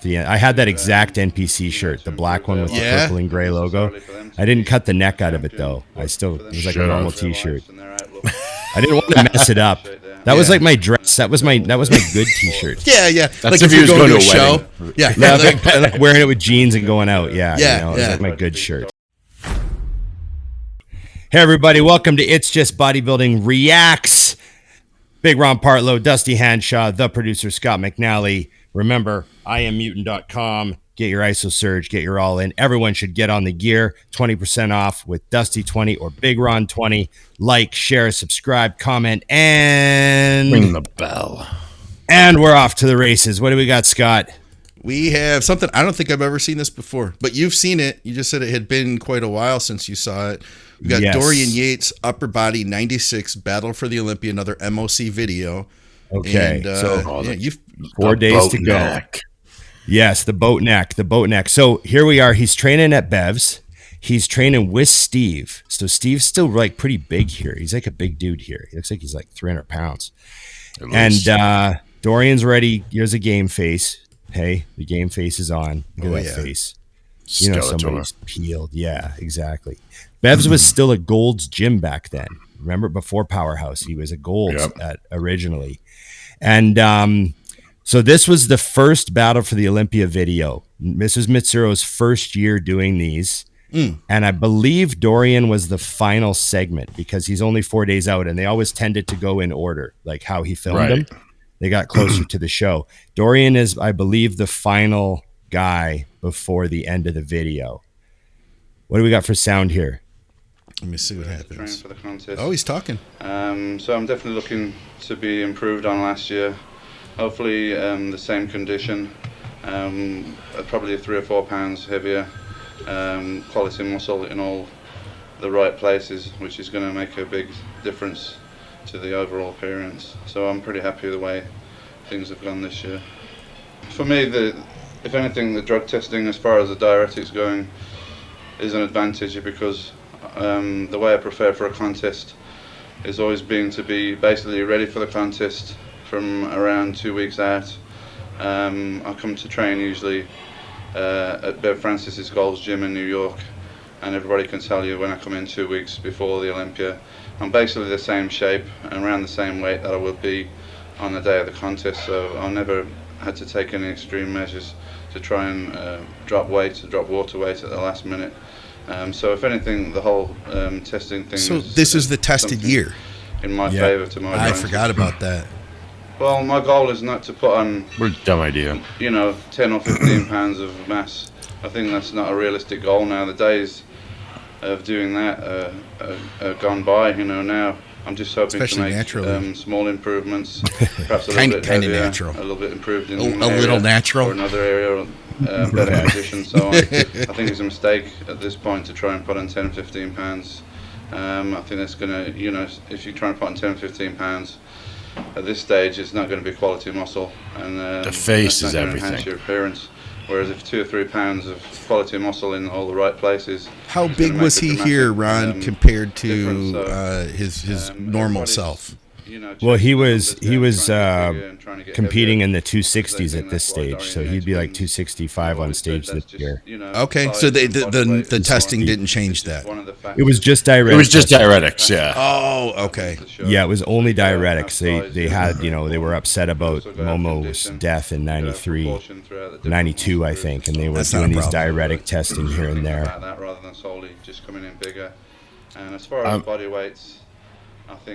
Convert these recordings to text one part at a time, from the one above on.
I had that exact NPC shirt, the black one with the purple and gray logo. I didn't cut the neck out of it though. It was like a normal T-shirt. I didn't want to mess it up. That was like my dress. That was my good T-shirt. Yeah. That's like if you was going to a show. Yeah. Like wearing it with jeans and going out. Yeah. It was like my good shirt. Hey everybody, welcome to It's Just Bodybuilding Reacts. Big Ron Partlow, Dusty Hanshaw, the producer Scott McNally. Remember, IamMutant.com. Get your ISO Surge, get your all in. Everyone should get on the gear. 20% off with Dusty 20 or Big Ron 20. Like, share, subscribe, comment, and ring the bell. And we're off to the races. What do we got, Scott? We have something. I don't think I've ever seen this before, but you've seen it. You just said it had been quite a while since you saw it. We got Dorian Yates, upper body 96, battle for the Olympia, another MOC video. Okay, and, you've 4 days to go. Neck. Yes, the boat neck. So here we are. He's training at Bev's. He's training with Steve. So Steve's still like pretty big here. He's like a big dude here. He looks like he's like 300 pounds. And Dorian's ready. Here's a game face. Hey, the game face is on. Look at that face. You know, somebody's peeled. Yeah, exactly. Bev's was still a Gold's gym back then. Remember, before Powerhouse, he was a Gold's originally. And so this was the first battle for the Olympia video. Mrs. Mitsuro's first year doing these. And I believe Dorian was the final segment because he's only 4 days out, and they always tended to go in order, like how he filmed them. They got closer to the show. Dorian is, I believe, the final guy before the end of the video. What do we got for sound here? Let me see what happens. For the contest. Oh, he's talking. So I'm definitely looking to be improved on last year. Hopefully the same condition, probably 3 or 4 pounds heavier, quality muscle in all the right places, which is going to make a big difference to the overall appearance. So I'm pretty happy with the way things have gone this year. For me, if anything, the drug testing as far as the diuretics going is an advantage because the way I prepare for a contest is always being to be basically ready for the contest from around 2 weeks out. I come to train usually at Bev Francis's Gold's Gym in New York, and everybody can tell you when I come in 2 weeks before the Olympia, I'm basically the same shape and around the same weight that I would be on the day of the contest, so I never had to take any extreme measures to try and drop water weight at the last minute. So if anything, the whole testing thing. So this is the tested year. In my favor to my advantage. I forgot about that. Well, my goal is not to put on. What a dumb idea. 10 or 15 pounds of mass. I think that's not a realistic goal now. The days of doing that are gone by. Now I'm just hoping to make small improvements, perhaps a little bit heavier, natural. A little bit improved in a little natural, or another area, better condition. So I think it's a mistake at this point to try and put on 10, 15 pounds. I think that's going to, if you try and put on 10, 15 pounds at this stage, it's not going to be quality muscle, and the face is everything. Enhance your appearance. Whereas if 2 or 3 pounds of quality muscle in all the right places. How big was he here, Ron, compared to his normal self? Well, he was competing in the 260s at this stage, so he'd be like 265 on stage this year. Okay, so the testing didn't change that. It was just diuretics. It was just diuretics, yeah. Oh, okay. Yeah, it was only diuretics. They had, they were upset about Momo's death in 93, 92, I think, and they were doing these diuretic testing here and there. Rather than solely just coming in bigger. And as far as body weights,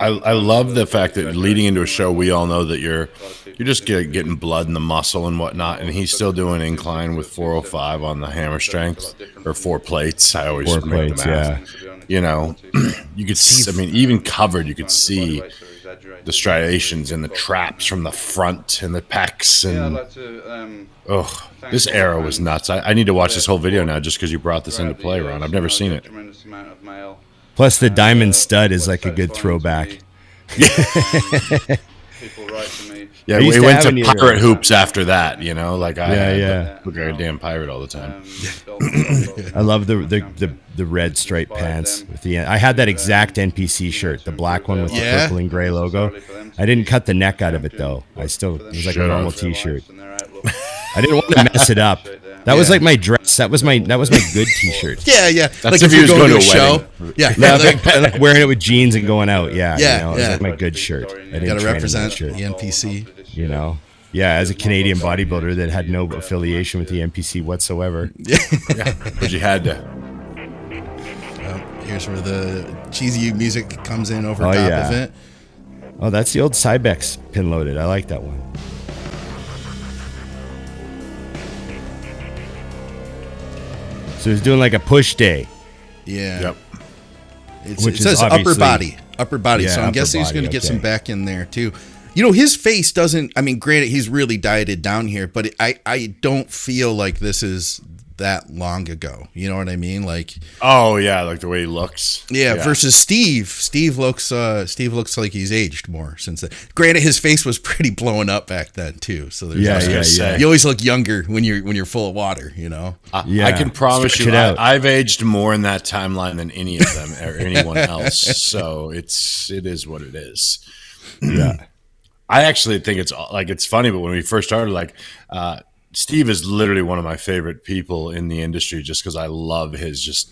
I love the fact that leading into a show, we all know that you're just getting blood in the muscle and whatnot, and he's still doing incline with 405 on the hammer strength, or 4 plates. I always make the math. You could see, even covered, you could see the striations and the traps from the front and the pecs. And this era was nuts. I need to watch this whole video now just because you brought this into play, Ron. I've never seen it. Plus, the diamond stud is like a good throwback. Yeah, we went to pirate hoops after that, like I look like a damn pirate all the time. I love the red striped pants with the. I had that exact NPC shirt, the black one with the purple and gray logo. I didn't cut the neck out of it though. It was like a normal T-shirt. I didn't want to mess it up. That was like my dress. That was my good T-shirt. Yeah. That's like if he was going to a show. wedding. Yeah. Like wearing it with jeans and going out. Yeah. Yeah, It was like my good shirt. I didn't Got to train in represent that shirt, the NPC. you know. Yeah, as a Canadian bodybuilder that had no affiliation with the NPC whatsoever. But you had to. Here's where the cheesy music comes in over top of it. Oh, that's the old Cybex pin loaded. I like that one. So he's doing like a push day. Yeah. Yep. It Which says is upper body. Yeah, So I'm upper guessing he's body, going to get some okay. back in there too. You know, his face doesn't, I mean, granted, he's really dieted down here, but I don't feel like this is that long ago. You know what I mean? Like, Oh yeah, like the way he looks. yeah. Versus Steve. Steve looks like he's aged more since then. Granted, his face was pretty blown up back then too. So there's Yeah. You always look younger when you're full of water. You know. I can promise Stretch you, it out. I've aged more in that timeline than any of them or anyone else. So it is what it is. Yeah. I actually think it's funny, but when we first started, Steve is literally one of my favorite people in the industry just because I love his just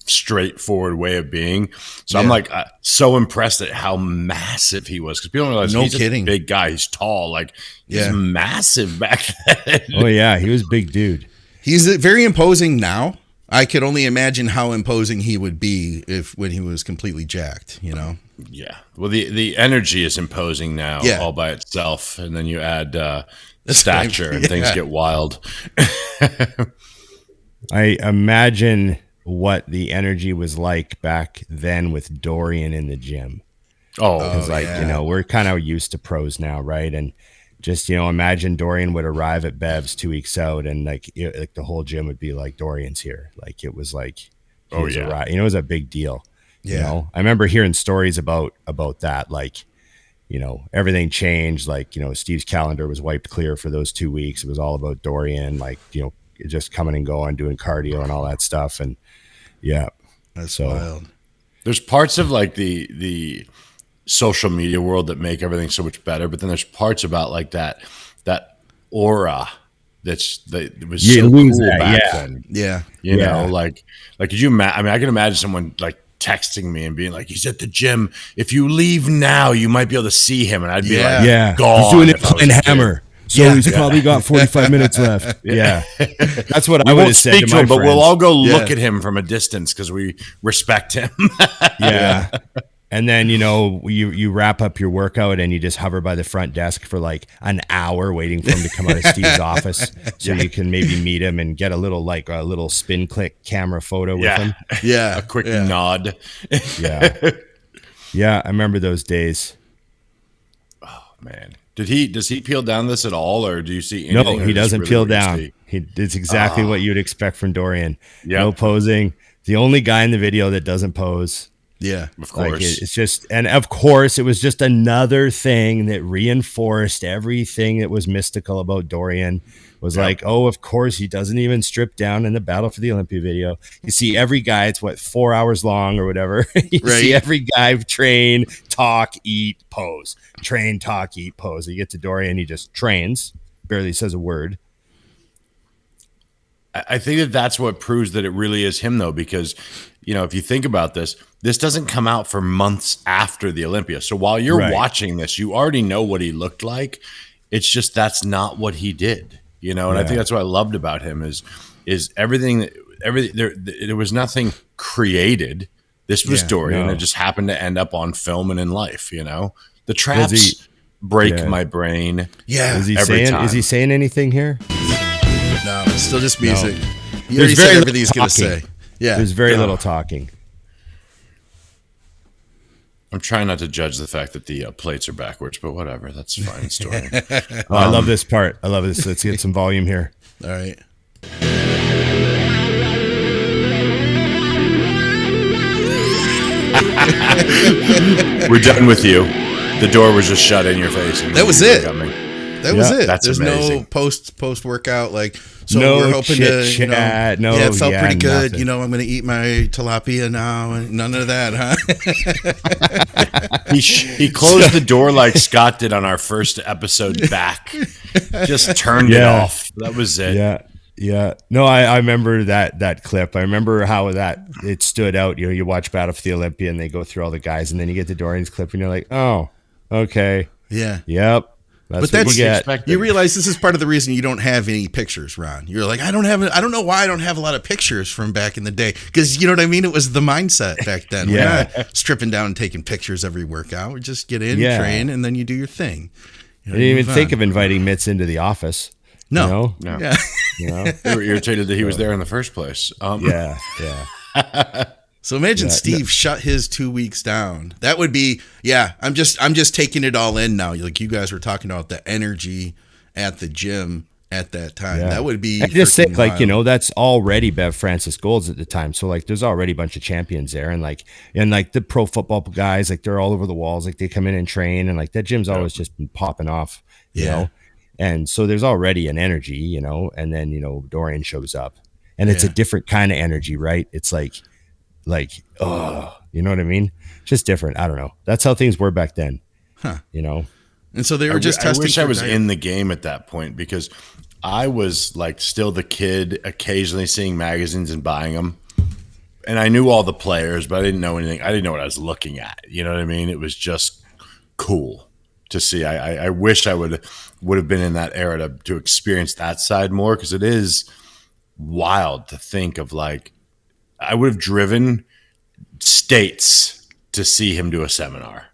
straightforward way of being. So I'm so impressed at how massive he was because people don't realize he's a big guy. He's tall, he's massive back then. Oh yeah, he was a big dude. He's very imposing now. I could only imagine how imposing he would be when he was completely jacked, you know? Yeah. Well, the energy is imposing now all by itself. And then you add stature and things get wild. I imagine what the energy was like back then with Dorian in the gym. Because we're kind of used to pros now, right? And just, imagine Dorian would arrive at Bev's 2 weeks out and the whole gym would be like, Dorian's here. Like it was like, it was a big deal. Yeah. I remember hearing stories about that. Everything changed. Steve's calendar was wiped clear for those 2 weeks. It was all about Dorian, just coming and going, doing cardio and all that stuff. And that's wild. There's parts of the social media world that make everything so much better, but then there's parts about that aura that was so cool back then. Yeah. You know, could you imagine? I can imagine someone texting me and being like, he's at the gym. If you leave now, you might be able to see him. And I'd be gone. He's doing it in hammer. So he's probably got 45 minutes left. Yeah. That's what I would have said to my him, but friends. we'll all go look at him from a distance because we respect him. Yeah. And then, you wrap up your workout and you just hover by the front desk for an hour waiting for him to come out of Steve's office so you can maybe meet him and get a little spin click camera photo with him. Yeah. A quick nod. Yeah. Yeah. I remember those days. Oh, man. Does he peel down this at all, or do you see anything? No, he doesn't peel down. It's exactly what you'd expect from Dorian. Yep. No posing. The only guy in the video that doesn't pose. Yeah, of course. It's just, and of course, it was just another thing that reinforced everything that was mystical about Dorian. Was of course, he doesn't even strip down in the Battle for the Olympia video. You see every guy, it's 4 hours long or whatever. See every guy train, talk, eat, pose. Train, talk, eat, pose. You get to Dorian, he just trains, barely says a word. I think that's what proves that it really is him, though, because, if you think about this doesn't come out for months after the Olympia. So while you're watching this, you already know what he looked like. It's just that's not what he did. And I think that's what I loved about him is everything there was nothing created. This was Dorian. It just happened to end up on film and in life, The traps break my brain. Yeah. Is he saying anything here? No, it's still just music. No. You already said everything he's going to say. Yeah. There's very little talking. I'm trying not to judge the fact that the plates are backwards, but whatever. That's a fine story. I love this part. I love this. Let's get some volume here. All right. We're done with you. The door was just shut in your face. That was it. That was it. That's There's amazing. no post workout like. So No we're hoping to, chit-chat, no, yeah, it felt pretty good. nothing. I'm going to eat my tilapia now, and none of that, huh? He closed the door like Scott did on our first episode back. Just turned it off. That was it. Yeah. No, I remember that clip. I remember how it stood out. You watch Battle for the Olympia and they go through all the guys, and then you get the Dorian's clip and you're like, oh, okay. Yeah. Yep. That's But what you get. you realize this is part of the reason you don't have any pictures, Ron. You're like, I don't know why I don't have a lot of pictures from back in the day. Because you know what I mean? It was the mindset back then. We're not stripping down and taking pictures every workout. We just get in, train, and then you do your thing. I didn't even think of inviting Mitz into the office. No. Yeah. They were irritated that he was there in the first place. Yeah. So imagine Steve shut his 2 weeks down. That would be, I'm just taking it all in now. Like you guys were talking about the energy at the gym at that time. Yeah. That would be I just think wild. that's already Bev Francis Golds at the time. So like there's already a bunch of champions there, and the pro football guys, like they're all over the walls. Like they come in and train, and like that gym's always just been popping off, you know? And so there's already an energy, and then, Dorian shows up and it's a different kind of energy, right? It's like, oh, you know what I mean? Just different. I don't know. That's how things were back then, And so they were just testing. I wish I was in the game at that point, because I was like still the kid occasionally seeing magazines and buying them. And I knew all the players, but I didn't know anything. I didn't know what I was looking at. You know what I mean? It was just cool to see. I wish I would have been in that era to experience that side more, because it is wild to think of, like, I would have driven states to see him do a seminar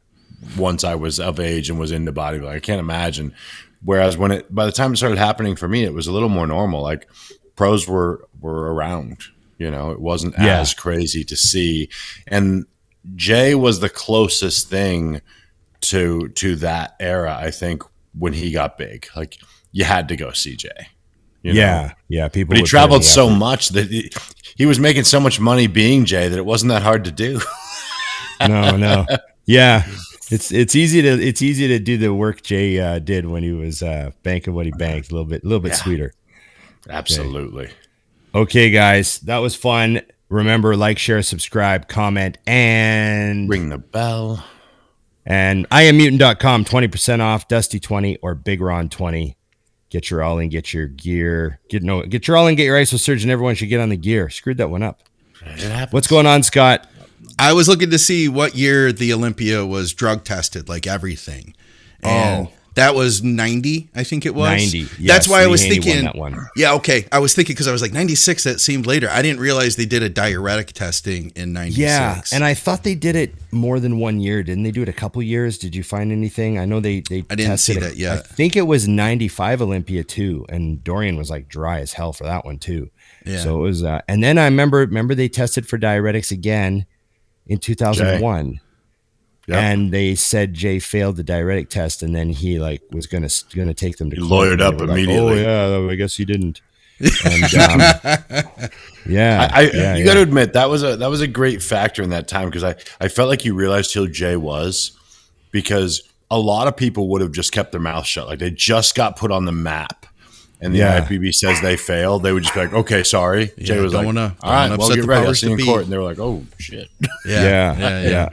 once I was of age and was into bodybuilding. I can't imagine. Whereas by the time it started happening for me, it was a little more normal. Like pros were around, it wasn't as crazy to see. And Jay was the closest thing to that era, I think, when he got big. Like you had to go see Jay. Yeah. People. But he traveled so much that he was making so much money being Jay that it wasn't that hard to do. No. Yeah. It's easy to do the work Jay did when he was banking what he banked. A little bit sweeter. Absolutely. Okay, guys, that was fun. Remember, like, share, subscribe, comment, and ring the bell. And IamMutant.com, 20% off, Dusty20 or Big Ron 20. Get your all in, get your gear. Get your all in, get your ISO surgeon. Everyone should get on the gear. Screwed that one up. It happens. What's going on, Scott? I was looking to see what year the Olympia was drug tested, like everything. And that was 90, I think it was. 90. Yes, That's why I was Lee Haney thinking. won that one. Yeah, okay. I was thinking because I was like 96, that seemed later. I didn't realize they did a diuretic testing in 96. Yeah, and I thought they did it more than 1 year. Didn't they do it a couple years? Did you find anything? I know they I didn't see that yet. I think it was 95 Olympia too, and Dorian was like dry as hell for that one too. Yeah. So it was, and then I remember they tested for diuretics again in 2001. Jay. Yep. And they said Jay failed the diuretic test, and then he was gonna take them to court. Lawyered up immediately. Like, oh yeah, I guess he didn't. And, you got to admit that was a great factor in that time, because I felt like you realized who Jay was, because a lot of people would have just kept their mouth shut, like they just got put on the map, and the IFBB says they failed. They would just be like, okay, sorry. Yeah, Jay was like, all right, well, get ready. I'll see you in court. And they were like, oh shit. Yeah.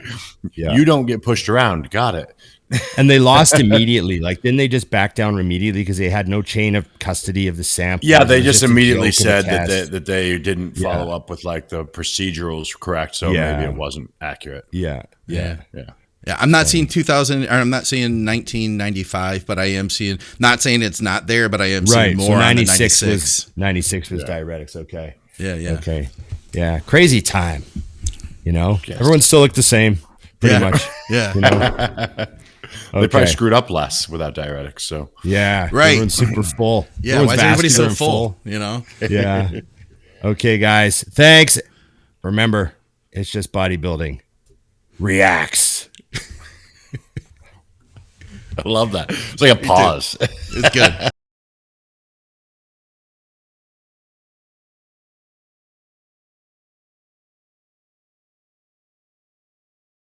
You don't get pushed around. Got it. And they lost immediately. Like, didn't they just back down immediately because they had no chain of custody of the sample? Yeah, they just immediately said that they didn't follow up with like the procedurals correct, so maybe it wasn't accurate. Yeah. I'm not seeing 2000, or I'm not seeing 1995, but I am seeing. Not saying it's not there, but I am seeing more. So 96 was diuretics. Okay. Yeah. Okay. Yeah. Crazy time. Everyone still looked the same, pretty much. Yeah. They probably screwed up less without diuretics. So right. Everyone's super full. Yeah. Why is everybody so full? Yeah. Okay, guys. Thanks. Remember, it's just bodybuilding. Reacts. I love that. It's like a pause. It's good.